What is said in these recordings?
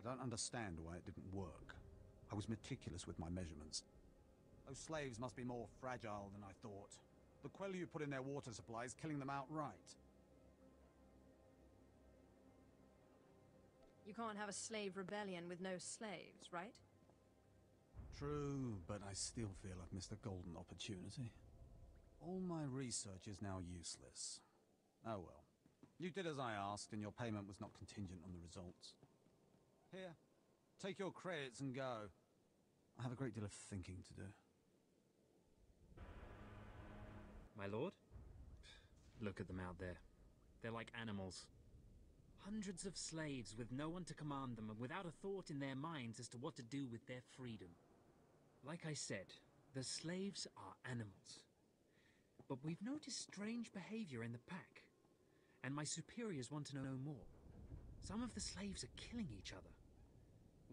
I don't understand why it didn't work. I was meticulous with my measurements. Those slaves must be more fragile than I thought. The Quel'u put in their water supply is killing them outright. You can't have a slave rebellion with no slaves, right? True, but I still feel I've missed a golden opportunity. All my research is now useless. Oh well. You did as I asked, and your payment was not contingent on the results. Here, take your credits and go. I have a great deal of thinking to do. My lord? Look at them out there. They're like animals. Hundreds of slaves with no one to command them and without a thought in their minds as to what to do with their freedom. Like I said, the slaves are animals. But we've noticed strange behavior in the pack. And my superiors want to know more. Some of the slaves are killing each other.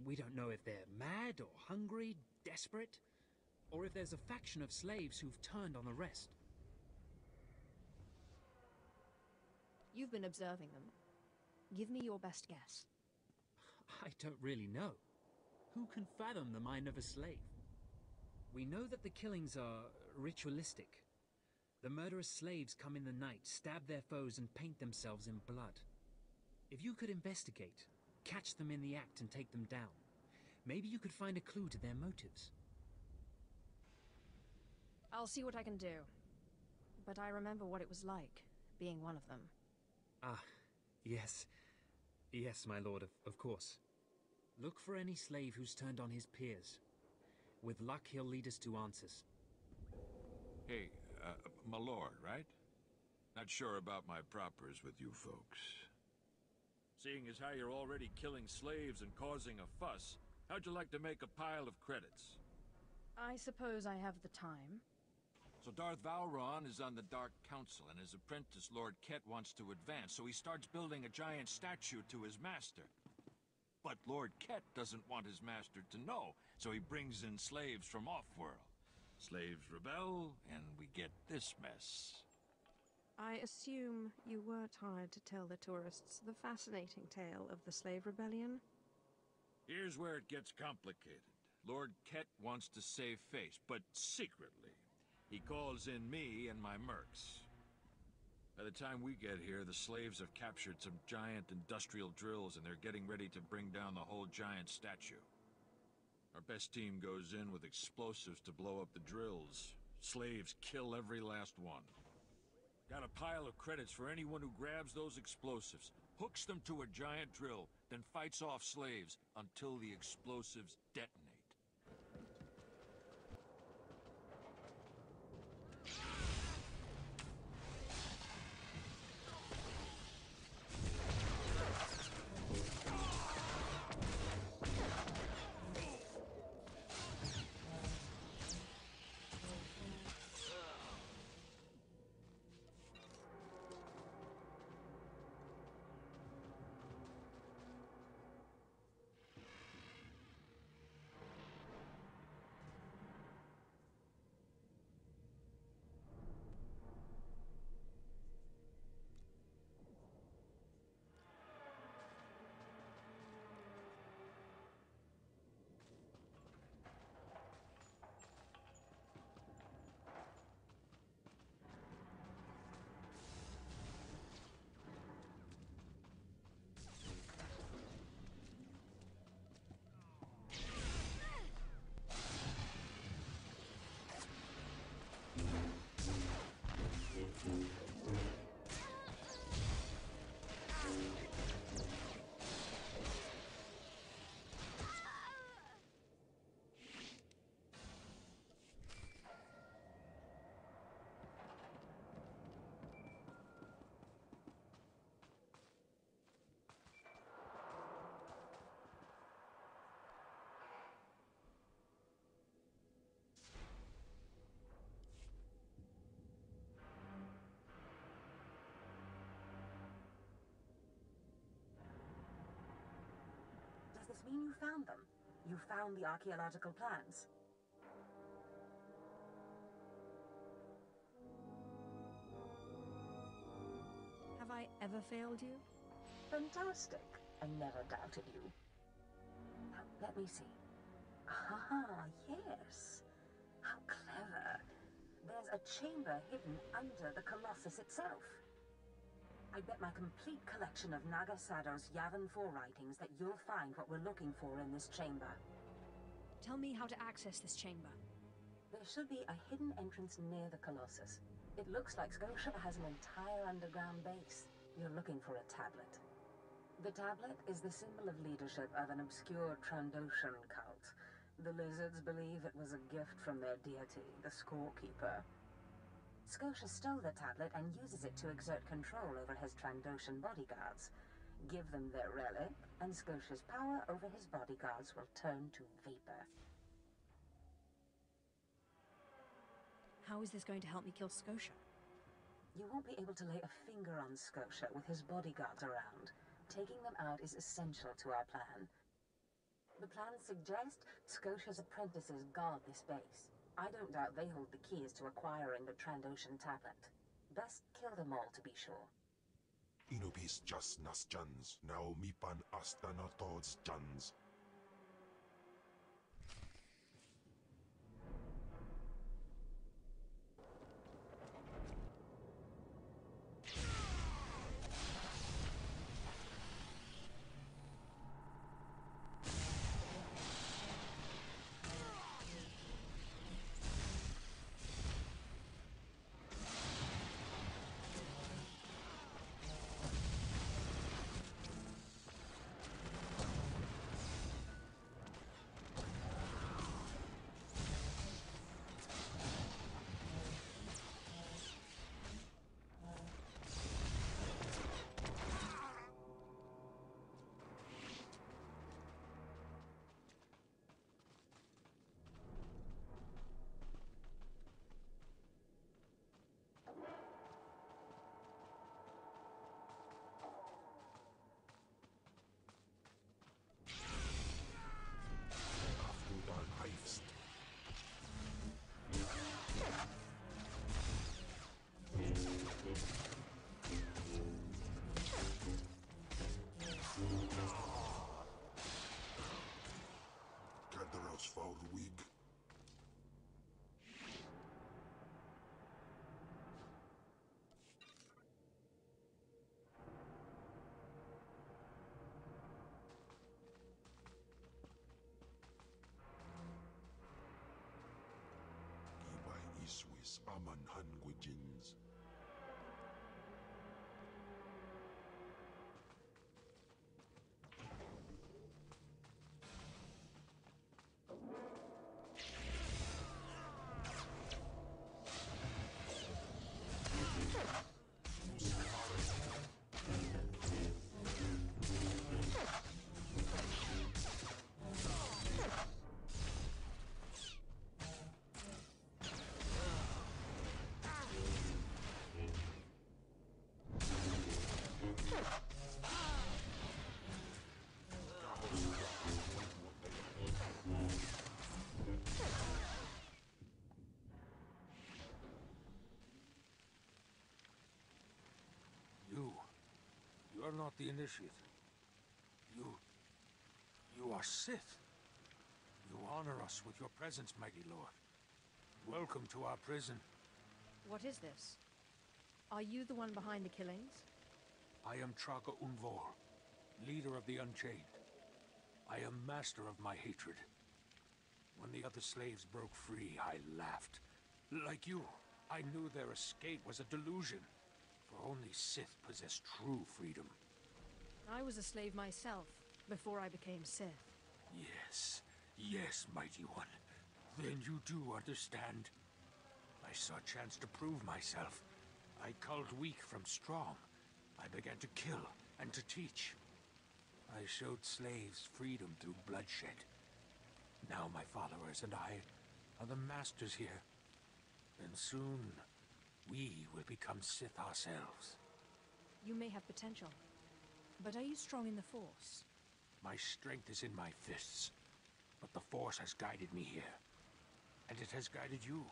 We don't know if they're mad or hungry, desperate, or if there's a faction of slaves who've turned on the rest. You've been observing them. Give me your best guess. I don't really know. Who can fathom the mind of a slave? We know that the killings are ritualistic. The murderous slaves come in the night, stab their foes, and paint themselves in blood. If you could investigate, catch them in the act and take them down, maybe you could find a clue to their motives. I'll see what I can do. But I remember what it was like, being one of them. Ah, yes. Yes, my lord, of course. Look for any slave who's turned on his peers. With luck, he'll lead us to answers. Hey, my lord, right? Not sure about my propers with you folks. Seeing as how you're already killing slaves and causing a fuss, how'd you like to make a pile of credits? I suppose I have the time. So Darth Valron is on the Dark Council, and his apprentice, Lord Ket, wants to advance, so he starts building a giant statue to his master. But Lord Ket doesn't want his master to know, so he brings in slaves from off-world. Slaves rebel, and we get this mess. I assume you weren't hired to tell the tourists the fascinating tale of the slave rebellion? Here's where it gets complicated. Lord Ket wants to save face, but secretly. He calls in me and my mercs. By the time we get here, the slaves have captured some giant industrial drills, and they're getting ready to bring down the whole giant statue. Our best team goes in with explosives to blow up the drills. Slaves kill every last one. Got a pile of credits for anyone who grabs those explosives, hooks them to a giant drill, then fights off slaves until the explosives detonate. Does this mean you found them? You found the archaeological plans? Have I ever failed you? Fantastic. I never doubted you. Let me see. Ah, yes. How clever. There's a chamber hidden under the Colossus itself. I bet my complete collection of Nagasado's Yavin 4 writings that you'll find what we're looking for in this chamber. Tell me how to access this chamber. There should be a hidden entrance near the Colossus. It looks like Scotia has an entire underground base. You're looking for a tablet. The tablet is the symbol of leadership of an obscure Trandoshan cult. The lizards believe it was a gift from their deity, the Scorekeeper. Scotia stole the tablet and uses it to exert control over his Trandoshan bodyguards. Give them their relic, and Scotia's power over his bodyguards will turn to vapor. How is this going to help me kill Scotia? You won't be able to lay a finger on Scotia with his bodyguards around. Taking them out is essential to our plan. The plans suggest Scotia's apprentices guard this base. I don't doubt they hold the keys to acquiring the Trandoshan tablet. Best kill them all to be sure. Inubis just nas jans, now mipan astana tods jans. For weak. Gibay iswis aman hangwijins. You are not the initiate. You are Sith. You honor us with your presence, mighty lord. Welcome to our prison. What is this? Are you the one behind the killings? I am Traga Unvor, leader of the Unchained. I am master of my hatred. When the other slaves broke free, I laughed. Like you, I knew their escape was a delusion. For only Sith possess true freedom. I was a slave myself, before I became Sith. Yes, mighty one. Then you do understand. I saw a chance to prove myself. I culled weak from strong. I began to kill and to teach. I showed slaves freedom through bloodshed. Now my followers and I are the masters here. And soon, we will become Sith ourselves. You may have potential, but are you strong in the Force? My strength is in my fists, but the Force has guided me here. And it has guided you.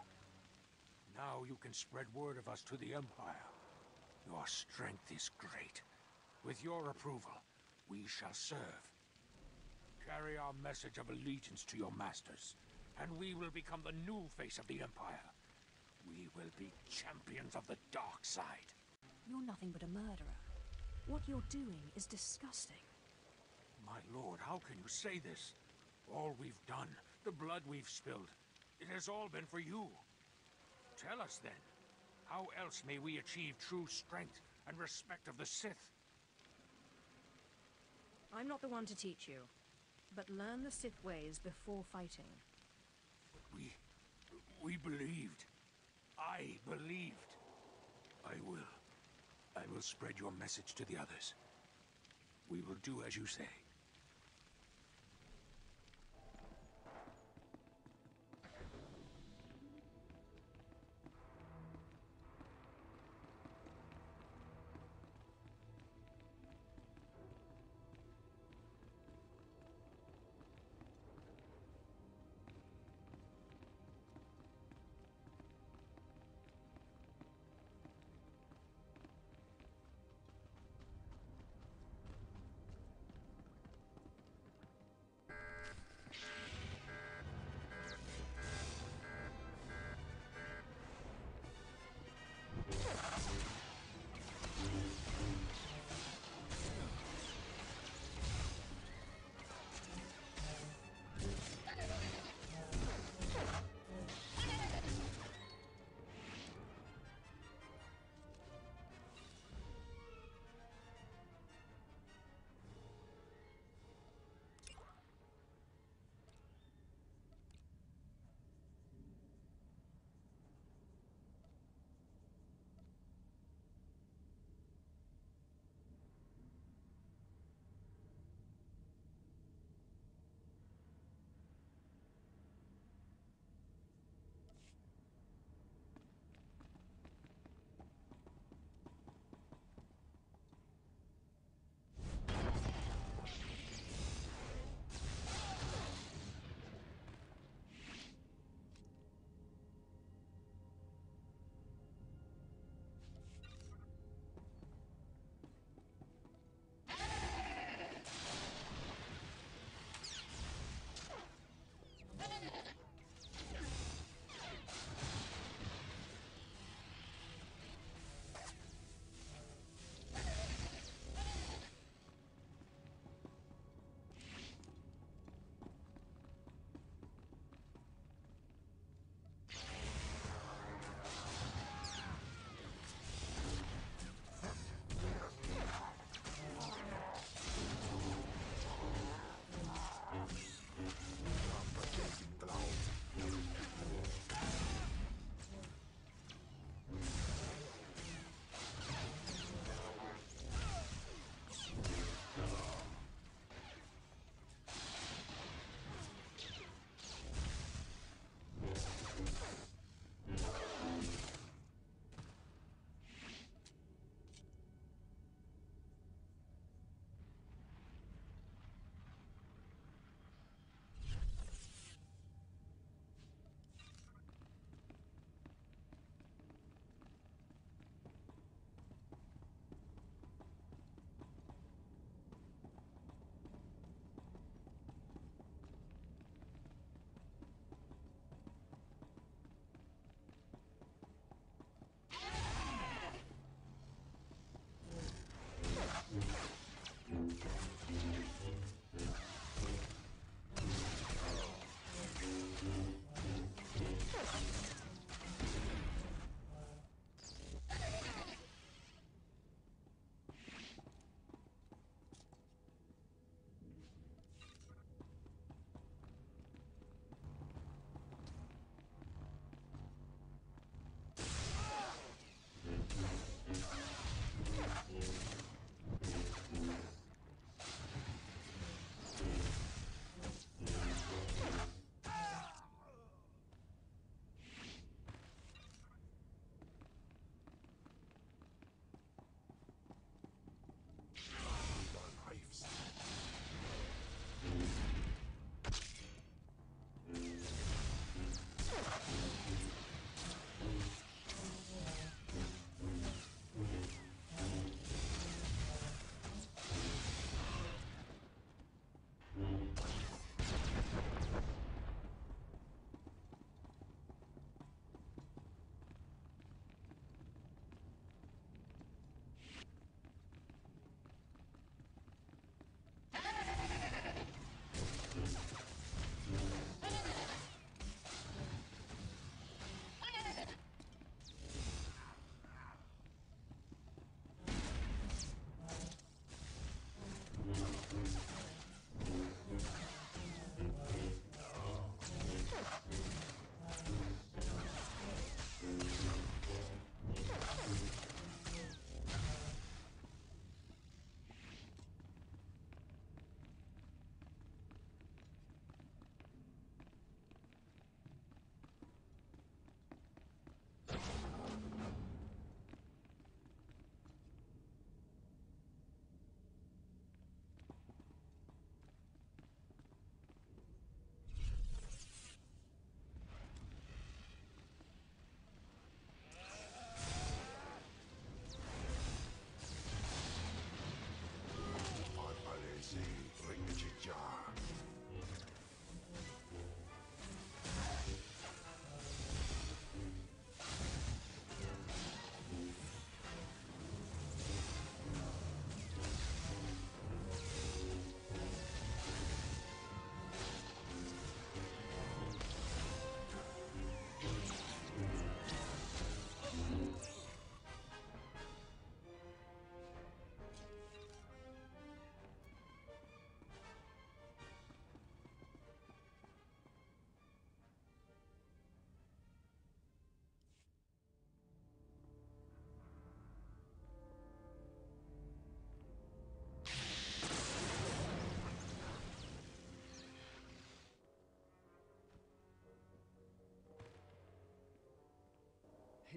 Now you can spread word of us to the Empire. Your strength is great. With your approval, we shall serve. Carry carry our message of allegiance to your masters, and we will become the new face of the Empire. We will be champions of the dark side. You're nothing but a murderer. What you're doing is disgusting. My lord, how can you say this? All we've done, the blood we've spilled, it has all been for you. Tell us then, how else may we achieve true strength and respect of the Sith? I'm not the one to teach you, but learn the Sith ways before fighting. We believed. I believed. I will spread your message to the others. We will do as you say.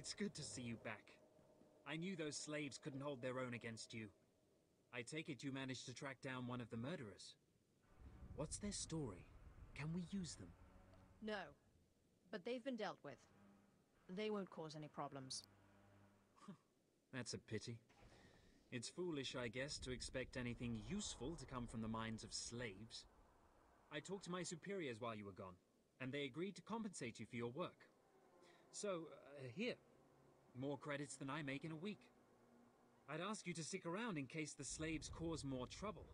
It's good to see you back. I knew those slaves couldn't hold their own against you. I take it you managed to track down one of the murderers. What's their story? Can we use them? No. But they've been dealt with. They won't cause any problems. That's a pity. It's foolish, I guess, to expect anything useful to come from the minds of slaves. I talked to my superiors while you were gone, and they agreed to compensate you for your work. So, here. More credits than I make in a week. I'd ask you to stick around in case the slaves cause more trouble,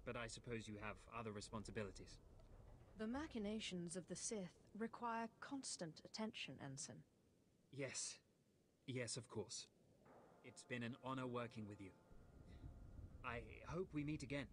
but I suppose you have other responsibilities. The machinations of the Sith require constant attention, Ensign. Yes. Yes, of course. It's been an honor working with you. I hope we meet again.